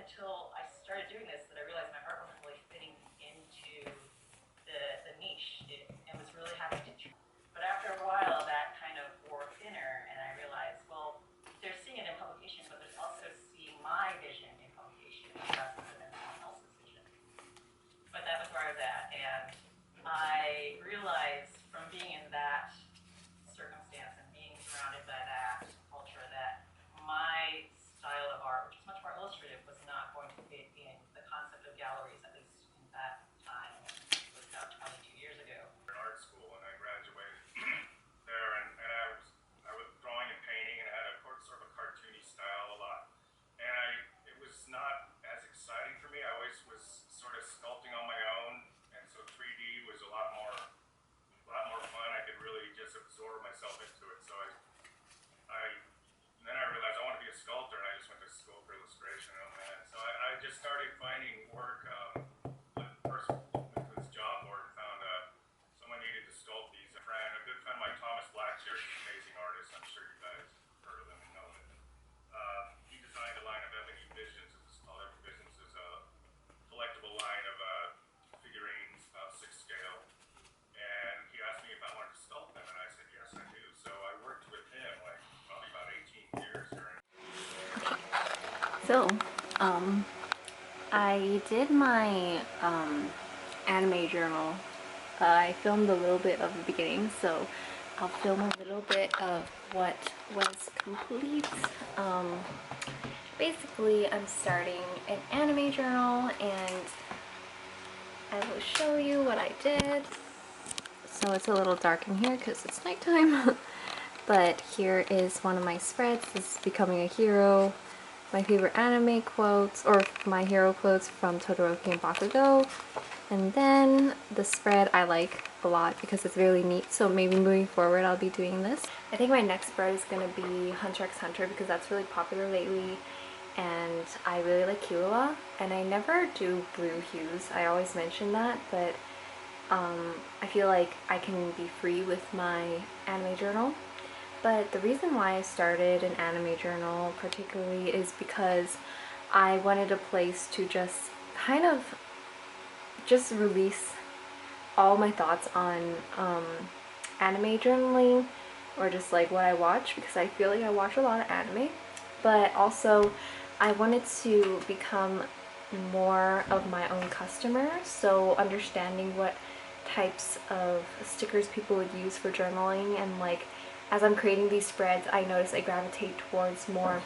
until I started doing this that I realized my art wasn't really fitting into the niche. It was really having to choose. But after a while, that kind of wore thinner, and I realized, well, they're seeing it in publication, but there's also seeing my vision in publication rather than someone else's vision. But that was where I was at, and I realized from being in that circumstance and being surrounded by that culture that my style of art, which is much more illustrative, was not going to fit in the concept of galleries, at least in that time. It was about 22 years ago. In art school, and I graduated there, and I was drawing and painting, and I had a sort of a cartoony style a lot. And it was not as exciting for me. I always was sort of sculpting on my own, and so 3D was a lot more fun. I could really just absorb myself into it. So then I realized I want to be a sculptor, and I just went to school for illustration and all that. So I just started finding work. First went to this job board and found someone needed to sculpt these. A good friend of mine, Thomas Blackshear, is an amazing artist. I'm sure you guys have heard of him and know him. He designed a line of Ebony Visions. It's called Ebony Visions. It's a collectible line of figurines, about 6 scale. And he asked me if I wanted to sculpt them, and I said yes, I do. So I worked with him like probably about 18 years during. So, I did my anime journal. I filmed a little bit of the beginning, so I'll film a little bit of what was complete. Basically, I'm starting an anime journal, and I will show you what I did. So it's a little dark in here because it's nighttime. But here is one of my spreads. This is Becoming a Hero, my favorite anime quotes, or my hero quotes from Todoroki and Bakugo. And then the spread I like a lot because it's really neat, so maybe moving forward I'll be doing this. I think my next spread is going to be Hunter x Hunter because that's really popular lately, and I really like Killua, and I never do blue hues. I always mention that, but I feel like I can be free with my anime journal. But the reason why I started an anime journal particularly is because I wanted a place to just kind of just release all my thoughts on anime journaling, or just like what I watch, because I feel like I watch a lot of anime. But also I wanted to become more of my own customer, so understanding what types of stickers people would use for journaling, and like as I'm creating these spreads, I notice I gravitate towards more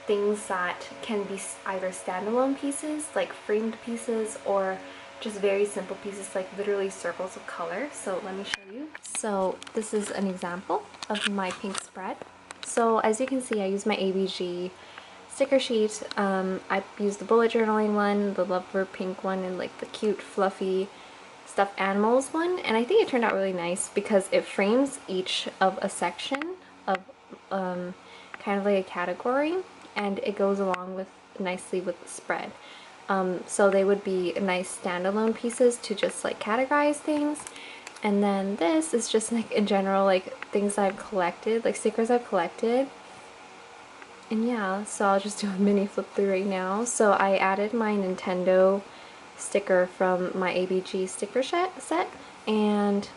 things that can be either standalone pieces, like framed pieces, or just very simple pieces, like literally circles of color. So let me show you. So this is an example of my pink spread. So as you can see, I use my ABG sticker sheet. I used the bullet journaling one, the lovebird pink one, and like the cute fluffy stuffed animals one, and I think it turned out really nice because it frames each of a section of kind of like a category, and it goes along with nicely with the spread. So they would be nice standalone pieces to just like categorize things. And then this is just like in general like things I've collected, like stickers I've collected. And yeah, so I'll just do a mini flip through right now. So I added my Nintendo sticker from my ABG sticker set, and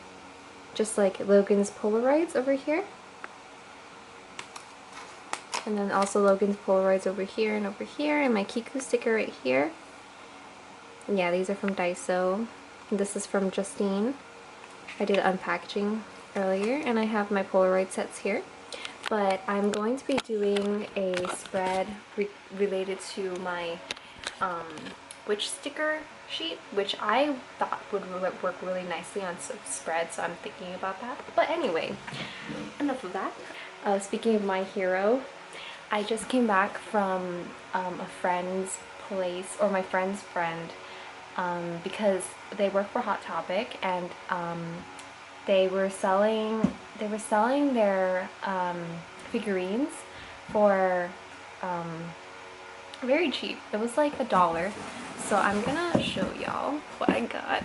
just like Logan's Polaroids over here, and then also Logan's Polaroids over here, and my Kiku sticker right here. Yeah, these are from Daiso. This is from Justine. I did unpackaging earlier, and I have my Polaroid sets here. But I'm going to be doing a spread related to my witch sticker sheet, which I thought would work really nicely on some spread, so I'm thinking about that. But anyway, enough of that. Speaking of my hero, I just came back from a friend's place, or my friend's friend, because they work for Hot Topic, and they were selling their figurines for very cheap. It was like $1. So I'm gonna show y'all what I got.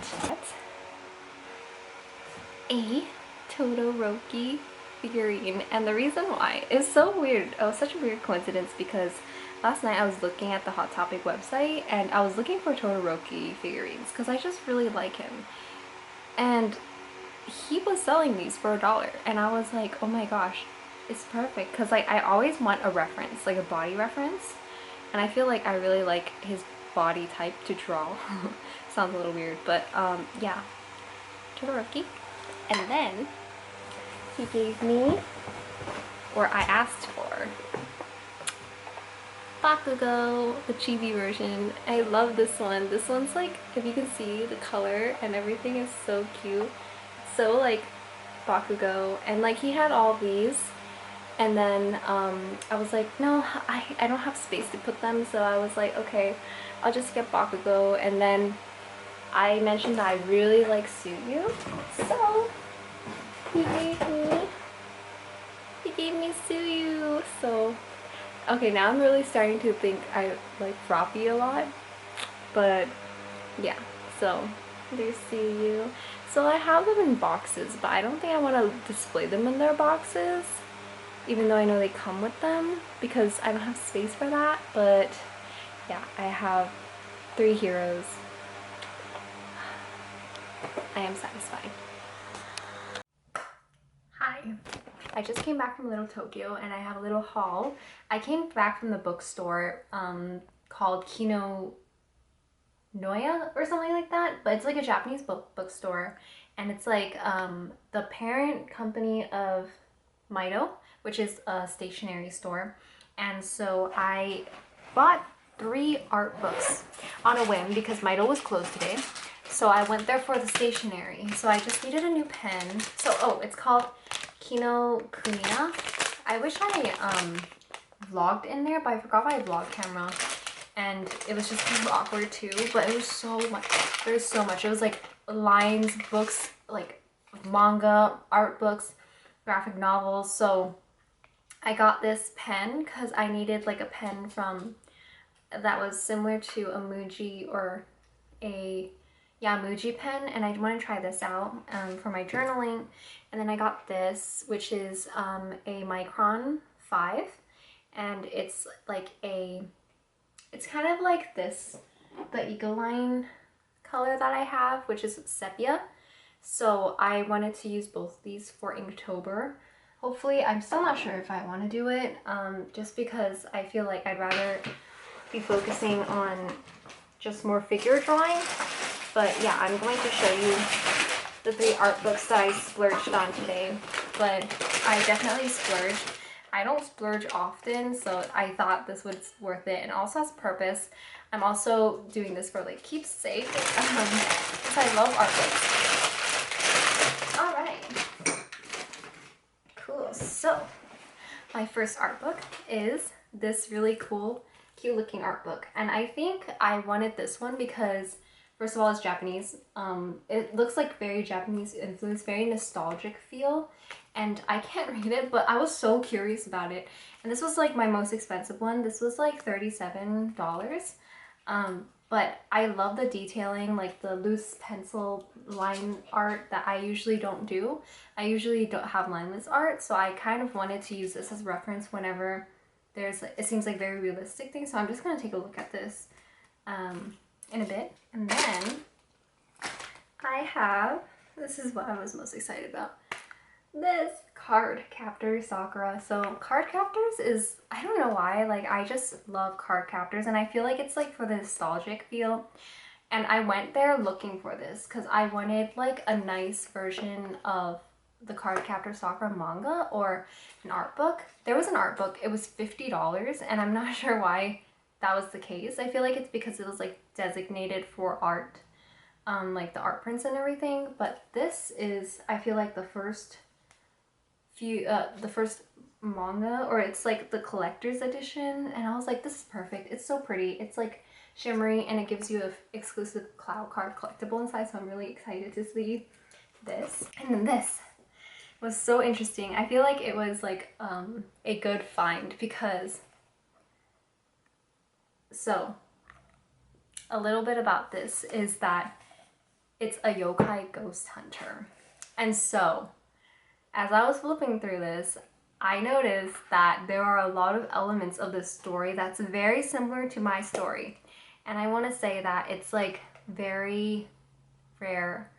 A Todoroki figurine, and the reason why is so weird. Oh, such a weird coincidence, because last night I was looking at the Hot Topic website and I was looking for Todoroki figurines because I just really like him. And he was selling these for $1 and I was like, oh my gosh, it's perfect, because like I always want a reference, like a body reference, and I feel like I really like his body type to draw. Sounds a little weird, but yeah, Todoroki. And then he gave me, or I asked for, Bakugo, the chibi version. I love this one. This one's like, if you can see the color and everything is so cute. So like Bakugo, and like he had all these, and then I was like, no, I don't have space to put them, so I was like, okay, I'll just get Bakugo. And then I mentioned that I really like Suyu, so he gave me Suyu. So okay, now I'm really starting to think I like Froppy a lot, but yeah, so there's Suyu. So I have them in boxes, but I don't think I want to display them in their boxes, even though I know they come with them, because I don't have space for that. But yeah, I have 3 heroes. I am satisfied. Hi. I just came back from Little Tokyo and I have a little haul. I came back from the bookstore called Kino Noya or something like that, but it's like a Japanese bookstore, and it's like the parent company of Mito, which is a stationery store. And so I bought 3 art books on a whim because Mito was closed today. So I went there for the stationery. So I just needed a new pen. So oh, it's called Kino Kuniya. I wish I vlogged in there, but I forgot my vlog camera. And it was just kind of awkward too, but it was so much. There was so much. It was like lines, books, like manga, art books, graphic novels. So I got this pen because I needed like a pen from that was similar to a Muji or a Muji pen, and I want to try this out for my journaling. And then I got this, which is a Micron 5, and it's like it's kind of like this, the Ecoline color that I have, which is sepia. So I wanted to use both these for Inktober. Hopefully, I'm still not sure if I want to do it, just because I feel like I'd rather be focusing on just more figure drawing. But yeah, I'm going to show you the 3 art books that I splurged on today. But I definitely splurged. I don't splurge often, so I thought this was worth it, and also has purpose. I'm also doing this for like keepsake, because I love art books. Alright. Cool. So, my first art book is this really cool, cute looking art book. And I think I wanted this one because, first of all, it's Japanese. It looks like very Japanese influence, very nostalgic feel. And I can't read it, but I was so curious about it. And this was like my most expensive one. This was like $37. But I love the detailing, like the loose pencil line art that I usually don't do. I usually don't have lineless art, so I kind of wanted to use this as reference whenever there's, it seems like very realistic things. So I'm just gonna take a look at this in a bit. And then I have, this is what I was most excited about, this card captor Sakura. So card captors is, I don't know why, like I just love card captors, and I feel like it's like for the nostalgic feel. And I went there looking for this because I wanted like a nice version of the card captor Sakura manga or an art book. There was an art book, it was $50, and I'm not sure why that was the case. I feel like it's because it was like designated for art, like the art prints and everything. But this is, I feel like the first manga, or it's like the collector's edition, and I was like, this is perfect. It's so pretty. It's like shimmery, and it gives you an exclusive cloud card collectible inside, so I'm really excited to see this. And then this was so interesting. I feel like it was like a good find because, so a little bit about this is that it's a yokai ghost hunter. And so as I was flipping through this, I noticed that there are a lot of elements of this story that's very similar to my story. And I want to say that it's like very rare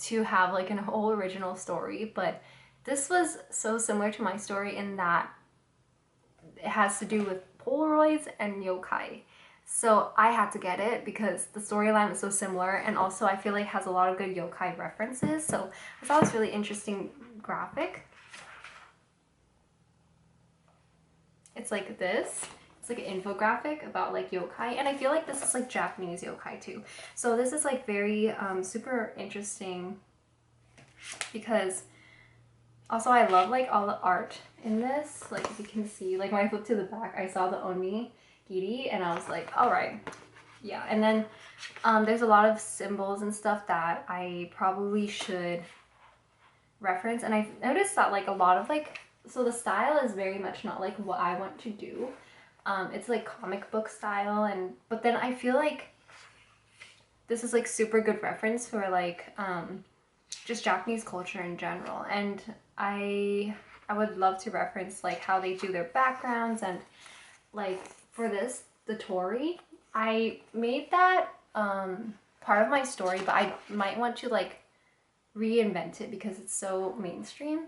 to have like an whole original story, but this was so similar to my story in that it has to do with Polaroids and yokai. So I had to get it because the storyline was so similar, and also I feel like it has a lot of good yokai references. So I thought it was really interesting graphic. It's like this. It's like an infographic about like yokai, and I feel like this is like Japanese yokai too. So this is like very super interesting because also I love like all the art in this. Like if you can see, like when I flipped to the back, I saw the onigiri and I was like, all right, yeah. And then there's a lot of symbols and stuff that I probably should reference, and I've noticed that like a lot of like, so the style is very much not like what I want to do. It's like comic book style, and but then I feel like this is like super good reference for like just Japanese culture in general, and I would love to reference like how they do their backgrounds, and like for this, the Tori, I made that part of my story, but I might want to like reinvent it because it's so mainstream.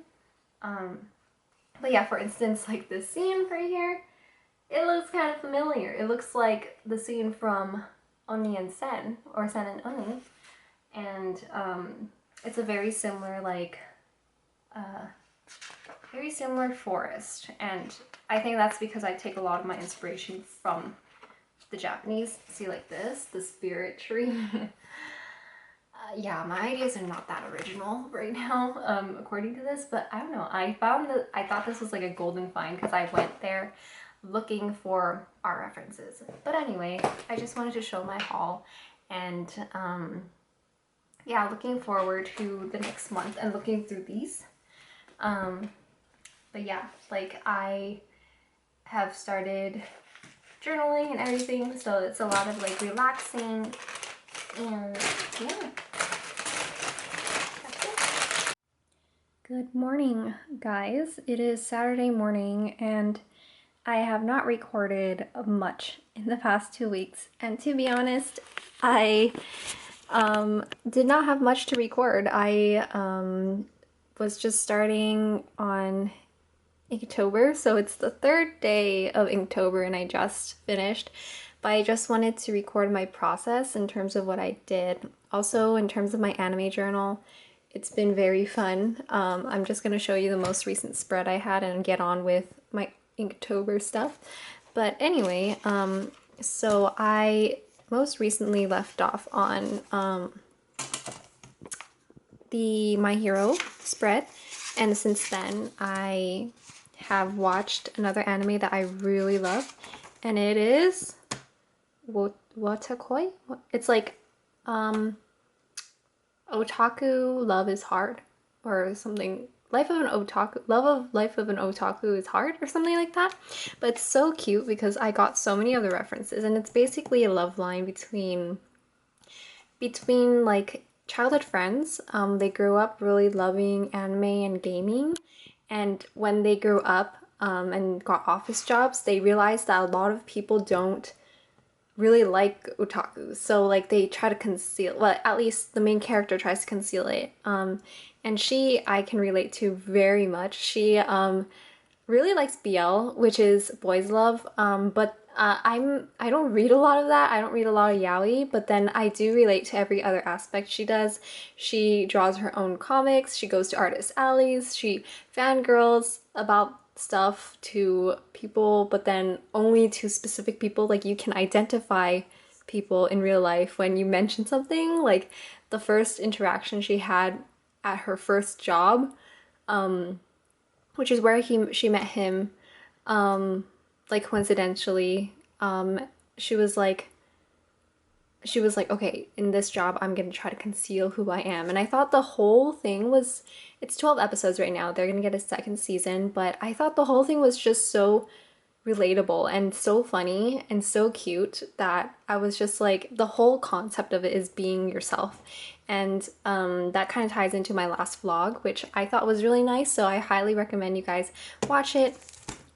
But yeah, for instance, like this scene right here, it looks kind of familiar. It looks like the scene from Oni and Sen, or Sen and Oni, and it's a very similar like very similar forest, and I think that's because I take a lot of my inspiration from the Japanese. See, like the spirit tree. Yeah, my ideas are not that original right now, according to this, but I don't know. I thought this was like a golden find because I went there looking for art references. But anyway, I just wanted to show my haul, and yeah, looking forward to the next month and looking through these. But yeah, like I have started journaling and everything, so it's a lot of like relaxing, and yeah. Good morning, guys. It is Saturday morning, and I have not recorded much in the past 2 weeks. And to be honest, I did not have much to record. I was just starting on Inktober, so it's the 3rd day of Inktober, and I just finished. But I just wanted to record my process in terms of what I did. Also, in terms of my anime journal, it's been very fun. I'm just going to show you the most recent spread I had and get on with my Inktober stuff. But anyway, so I most recently left off on the My Hero spread, and since then I have watched another anime that I really love, and it is Watakoi? It's like Otaku Love is Hard, or something. Life of an Otaku is Hard, or something like that. But it's so cute because I got so many other references, and it's basically a love line between like childhood friends. They grew up really loving anime and gaming, and when they grew up and got office jobs, they realized that a lot of people don't really like otaku, so like they try to conceal, well, at least the main character tries to conceal it, and I can relate to very much. She really likes BL, which is boys love, but I don't read a lot of that. I don't read a lot of yaoi, but then I do relate to every other aspect she does. She draws her own comics, she goes to artist alleys, she fangirls about stuff to people, but then only to specific people. Like you can identify people in real life when you mention something. Like the first interaction she had at her first job, which is where she met him, like coincidentally, she was like, okay, in this job, I'm gonna try to conceal who I am. And I thought the whole thing was, it's 12 episodes right now. They're gonna get a second season, but I thought the whole thing was just so relatable and so funny and so cute that I was just like, the whole concept of it is being yourself. And that kind of ties into my last vlog, which I thought was really nice, so I highly recommend you guys watch it.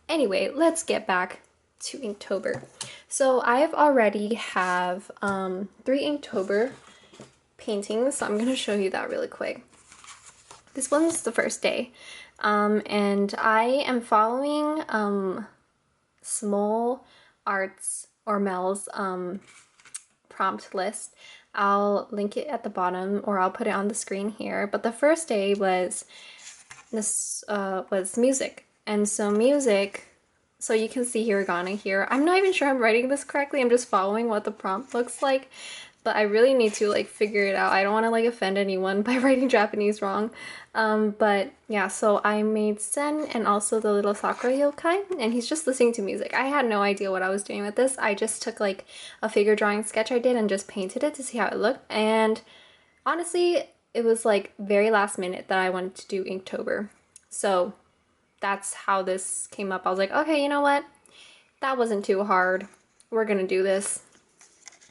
Anyway, let's get back to Inktober. So I've already have 3 Inktober paintings, so I'm going to show you that really quick. This one's the first day, and I am following Small Arts or Mel's prompt list. I'll link it at the bottom, or I'll put it on the screen here. But the first day was this was music, and so music. So you can see hiragana here. I'm not even sure I'm writing this correctly. I'm just following what the prompt looks like, but I really need to like figure it out. I don't want to like offend anyone by writing Japanese wrong. But yeah, so I made Sen and also the little Sakura yokai, and he's just listening to music. I had no idea what I was doing with this. I just took like a figure drawing sketch I did and just painted it to see how it looked. And honestly, it was like very last minute that I wanted to do Inktober. So that's how this came up. I was like, okay, you know what? That wasn't too hard. We're gonna do this.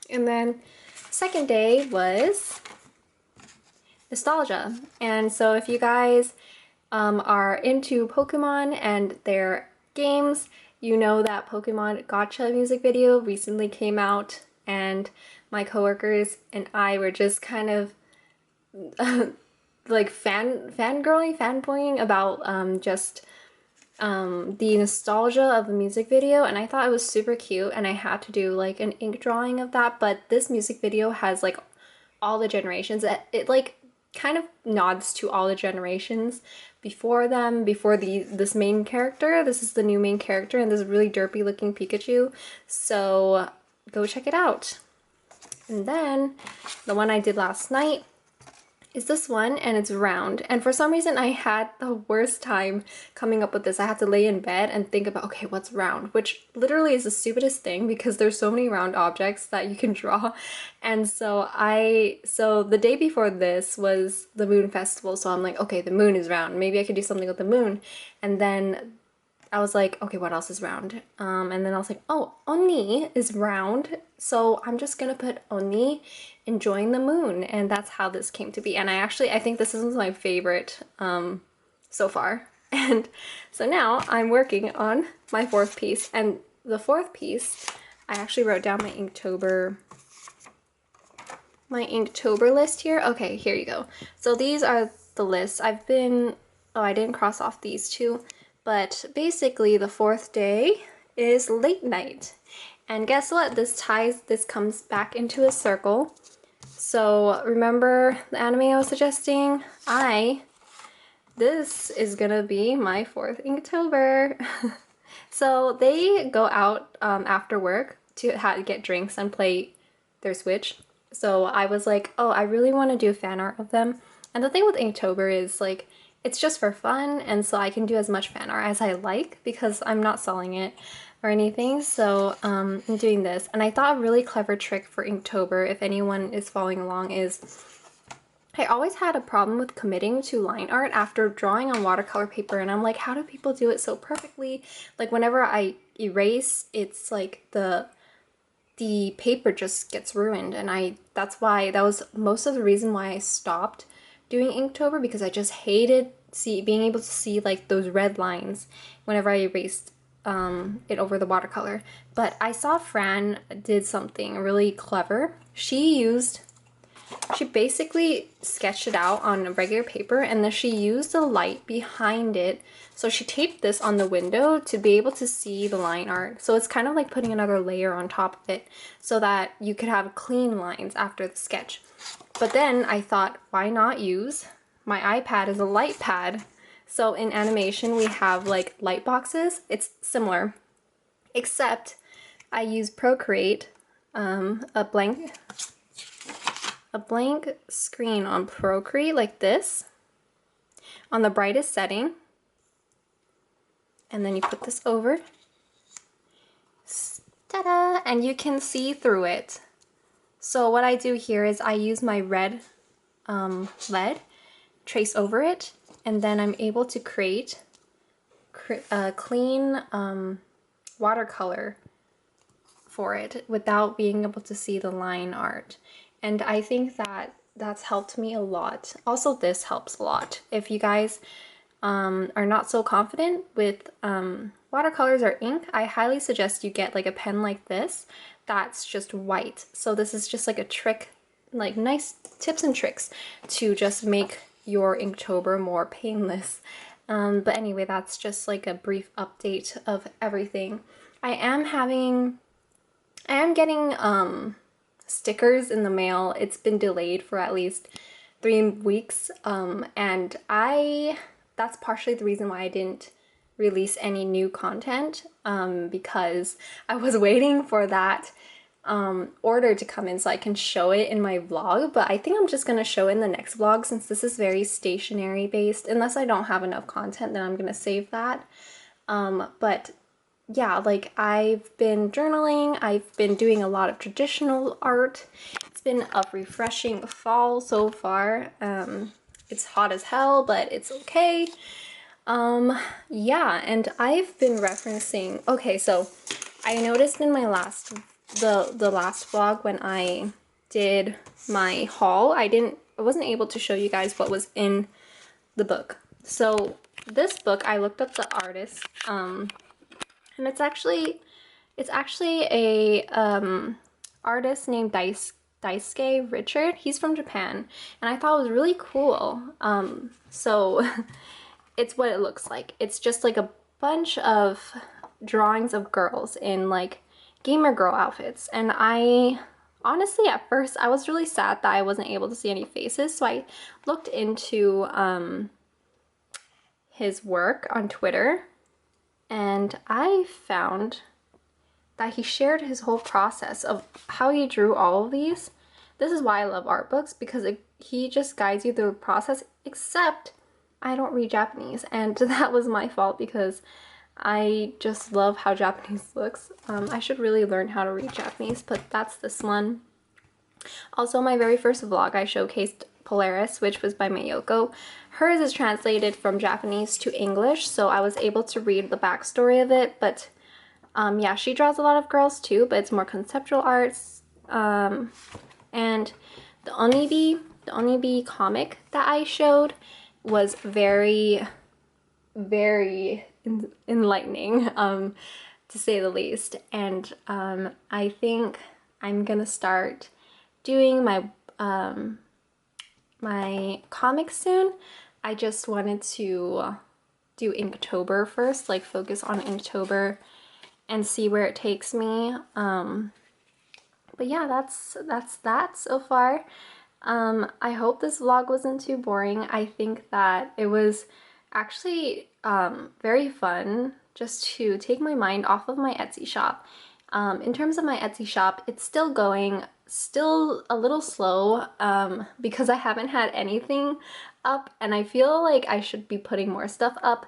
And then second day was nostalgia. And so if you guys are into Pokemon and their games, you know that Pokemon Gotcha music video recently came out, and my coworkers and I were just kind of like fanboying about just the nostalgia of the music video, and I thought it was super cute, and I had to do like an ink drawing of that. But this music video has like all the generations. It like kind of nods to all the generations before them, before this main character. This is the new main character, and this really derpy looking Pikachu, so go check it out. And then the one I did last night is this one, and it's round. And for some reason I had the worst time coming up with this. I had to lay in bed and think about, okay, what's round? Which literally is the stupidest thing because there's so many round objects that you can draw. And so the day before this was the moon festival, so I'm like, okay, the moon is round. Maybe I could do something with the moon. And then I was like, okay, what else is round? And then I was like, oh, Oni is round, so I'm just gonna put Oni enjoying the moon, and that's how this came to be. And I think this is my favorite so far. And so now I'm working on my 4th piece, and the 4th piece, I actually wrote down my Inktober list here. Okay, here you go. So these are the lists. I didn't cross off these two. But basically the 4th day is late night. And guess what? This comes back into a circle. So remember the anime I was suggesting? This is gonna be my 4th Inktober. So they go out after work to get drinks and play their Switch. So I was like, oh, I really want to do fan art of them. And the thing with Inktober is like, it's just for fun, and so I can do as much fan art as I like because I'm not selling it or anything. So I'm doing this, and I thought a really clever trick for Inktober, if anyone is following along, is I always had a problem with committing to line art after drawing on watercolor paper, and I'm like, how do people do it so perfectly? Like whenever I erase, it's like the paper just gets ruined, and that was most of the reason why I stopped doing Inktober, because I just hated being able to see like those red lines whenever I erased it over the watercolor. But I saw Fran did something really clever. She basically sketched it out on a regular paper, and then she used the light behind it. So she taped this on the window to be able to see the line art. So it's kind of like putting another layer on top of it so that you could have clean lines after the sketch. But then I thought, why not use my iPad as a light pad? So in animation, we have like light boxes. It's similar, except I use Procreate, a blank screen on Procreate like this, on the brightest setting. And then you put this over. Ta-da! And you can see through it. So what I do here is I use my red lead, trace over it, and then I'm able to create a clean watercolor for it without being able to see the line art. And I think that that's helped me a lot. Also, this helps a lot. If you guys are not so confident with watercolors or ink, I highly suggest you get like a pen like this that's just white. So this is just like a trick, like nice tips and tricks to just make your Inktober more painless. But anyway, that's just like a brief update of everything. I am getting stickers in the mail. It's been delayed for at least 3 weeks, and that's partially the reason why I didn't release any new content, because I was waiting for that order to come in so I can show it in my vlog. But I think I'm just gonna show it in the next vlog, since this is very stationery based. Unless I don't have enough content, then I'm gonna save that. But yeah, like I've been journaling, I've been doing a lot of traditional art. It's been a refreshing fall so far. It's hot as hell, but it's okay. Yeah, and I've been referencing, okay, so I noticed in my last the last vlog when I did my haul, I wasn't able to show you guys what was in the book. So this book, I looked up the artist, and it's actually a artist named Daisuke Richard. He's from Japan, and I thought it was really cool. So it's what it looks like. It's just like a bunch of drawings of girls in like gamer girl outfits, and I honestly at first I was really sad that I wasn't able to see any faces, so I looked into his work on Twitter, and I found that he shared his whole process of how he drew all of these. This is why I love art books, because he just guides you through the process, except I don't read Japanese, and that was my fault because I just love how Japanese looks. I should really learn how to read Japanese, but that's this one. Also, my very first vlog, I showcased Polaris, which was by Mayoko. Hers is translated from Japanese to English, so I was able to read the backstory of it, but yeah, she draws a lot of girls too, but it's more conceptual arts. And the Onibi comic that I showed was very, very enlightening, to say the least. And I think I'm gonna start doing my my comics soon. I just wanted to do Inktober first, like focus on Inktober and see where it takes me. But yeah, that's that so far. I hope this vlog wasn't too boring. I think that it was actually very fun just to take my mind off of my Etsy shop. In terms of my Etsy shop, it's still going, still a little slow, because I haven't had anything up, and I feel like I should be putting more stuff up,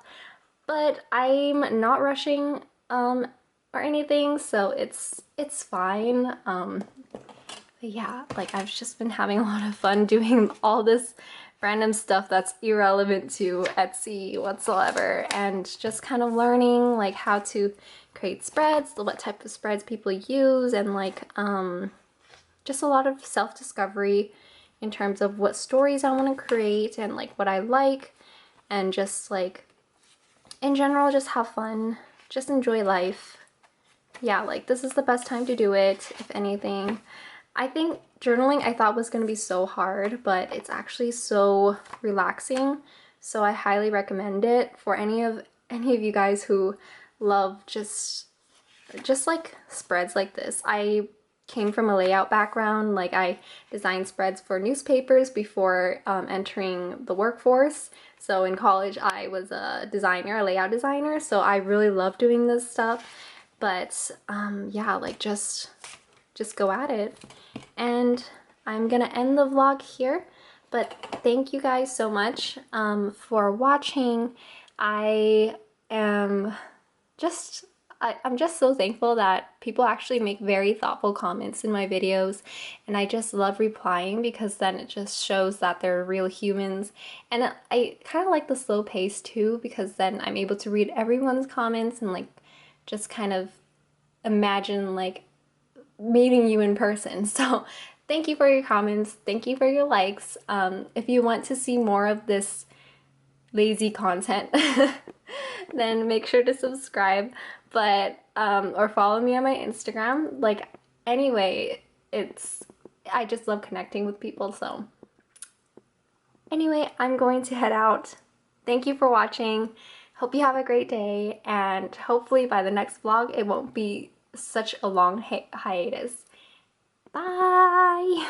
but I'm not rushing or anything, so it's fine. But yeah, like I've just been having a lot of fun doing all this random stuff that's irrelevant to Etsy whatsoever, and just kind of learning like how to create spreads, what type of spreads people use, and like just a lot of self-discovery in terms of what stories I want to create and like what I like, and just like in general just have fun, just enjoy life. Yeah, like this is the best time to do it, if anything. I think journaling I thought was going to be so hard, but it's actually so relaxing, so I highly recommend it for any of you guys who love just like spreads like this. I came from a layout background, like I designed spreads for newspapers before entering the workforce. So in college I was a designer, a layout designer, so I really love doing this stuff. But yeah, like just go at it. And I'm gonna end the vlog here, but thank you guys so much for watching. I'm just so thankful that people actually make very thoughtful comments in my videos, and I just love replying because then it just shows that they're real humans. And I kind of like the slow pace too, because then I'm able to read everyone's comments and like just kind of imagine like meeting you in person. So thank you for your comments. Thank you for your likes. If you want to see more of this lazy content, then make sure to subscribe, but or follow me on my Instagram. Like, anyway, I just love connecting with people. So anyway, I'm going to head out. Thank you for watching. Hope you have a great day, and hopefully by the next vlog it won't be such a long hiatus. Bye.